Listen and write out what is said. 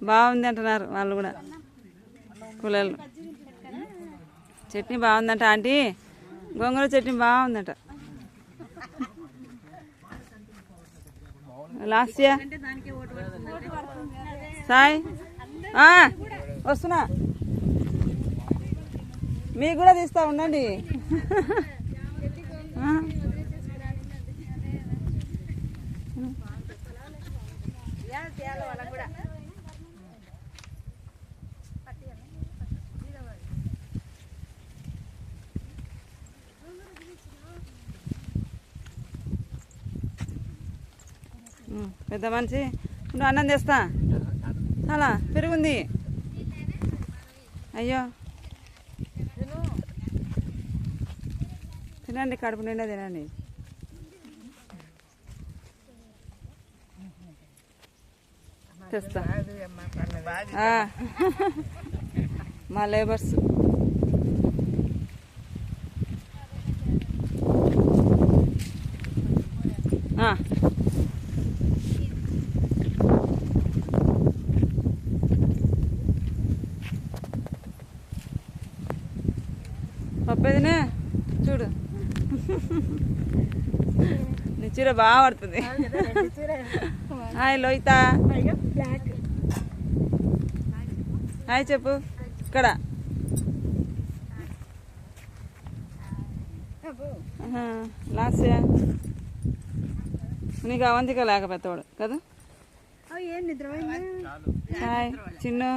బాగుంది అంటున్నారు వాళ్ళు కూడా కూలర్లు. చట్నీ బాగుందంట ఆంటీ, గోంగూర చట్నీ బాగుందంట. లాస్ట్ ఇయర్ సాయ్ వస్తున్నా, మీకు కూడా తీస్తా ఉండండి. పెద్ద మనిషి నువ్వు అన్నం తెస్తా, చాలా పెరుగుంది. అయ్యో తినండి, కడుపు నిండా తినండి. తెస్తా మా లేబర్స్. పప్పేదినే చూడు, నీ చీర బాగా పడుతుంది. హాయ్ లోహిత, హాయ్ చెప్పు. ఇక్కడ లాస్ట్ నీకు అవంతిక లేకపోతాడు కదా. హాయ్ చిన్ను.